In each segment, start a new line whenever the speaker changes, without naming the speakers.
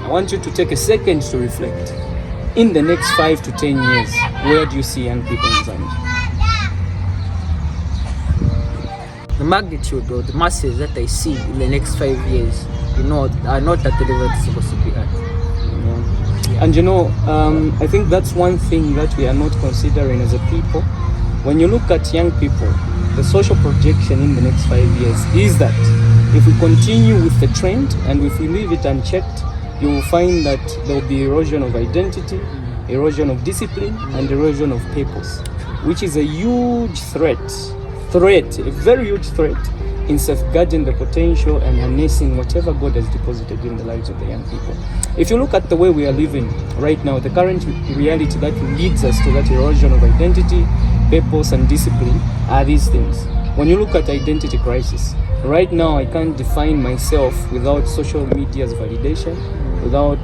I want you to take a second to reflect. In the next 5 to 10 years, where do you see young people in Zambia?
The magnitude or the masses that I see in the next 5 years, are not at the level it's supposed to be at.
And I think that's one thing that we are not considering as a people. When you look at young people, the social projection in the next 5 years is that if we continue with the trend and if we leave it unchecked, you will find that there will be erosion of identity, erosion of discipline, and erosion of purpose, which is a huge threat, a very huge threat in safeguarding the potential and harnessing whatever God has deposited in the lives of the young people. If you look at the way we are living right now, the current reality that leads us to that erosion of identity, purpose, and discipline are these things. When you look at identity crisis, right now I can't define myself without social media's validation, without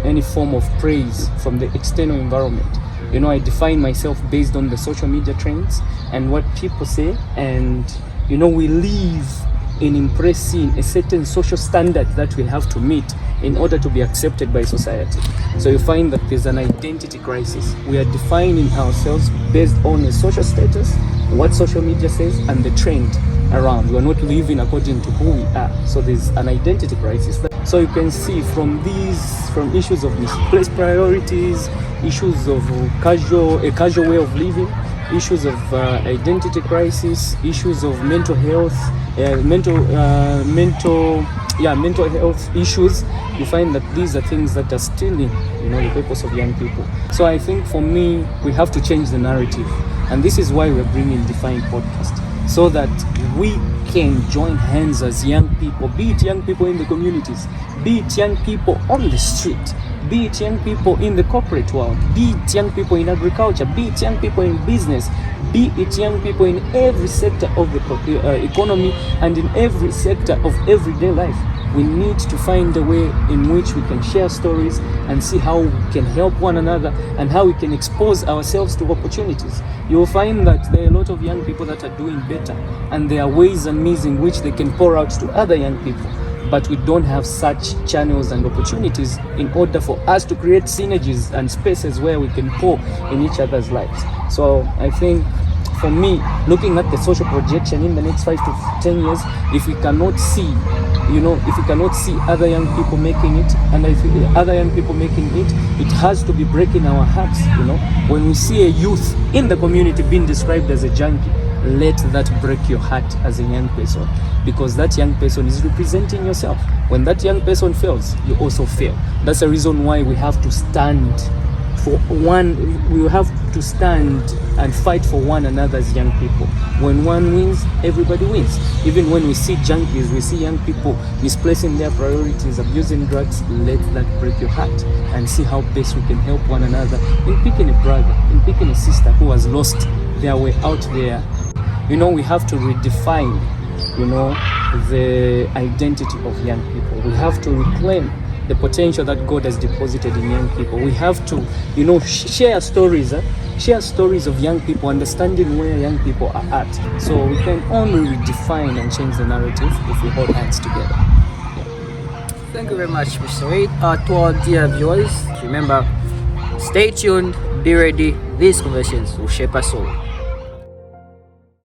any form of praise from the external environment. I define myself based on the social media trends and what people say, and we live in impressing a certain social standard that we have to meet in order to be accepted by society. So you find that there's an identity crisis. We are defining ourselves based on a social status, what social media says, and the trend around. We are not living according to who we are. So there's an identity crisis. So you can see from issues of misplaced priorities, issues of a casual way of living, issues of identity crisis, issues of mental health, mental health issues. You find that these are things that are stealing, the purpose of young people. So I think for me, we have to change the narrative, and this is why we're bringing Redefine podcast, so that we can join hands as young people, be it young people in the communities, be it young people on the street, be it young people in the corporate world, be it young people in agriculture, be it young people in business, be it young people in every sector of the economy and in every sector of everyday life. We need to find a way in which we can share stories and see how we can help one another and how we can expose ourselves to opportunities. You will find that there are a lot of young people that are doing better, and there are ways and means in which they can pour out to other young people. But we don't have such channels and opportunities in order for us to create synergies and spaces where we can pour in each other's lives. So I think for me, looking at the social projection in the next 5 to 10 years, if we cannot see other young people making it, and I feel other young people making it, it has to be breaking our hearts. When we see a youth in the community being described as a junkie, let that break your heart as a young person, because that young person is representing yourself. When that young person fails, you also fail. That's the reason why we have to stand for one. We have to stand and fight for one another as young people. When one wins, everybody wins. Even when we see junkies, we see young people misplacing their priorities, abusing drugs, let that break your heart and see how best we can help one another in picking a brother, in picking a sister who has lost their way out there. We have to redefine, the identity of young people. We have to reclaim the potential that God has deposited in young people. We have to, share stories of young people, understanding where young people are at. So we can only redefine and change the narrative if we hold hands together. Yeah.
Thank you very much, Mr. Wade. To our dear viewers, remember, stay tuned, be ready. These conversations will shape us all.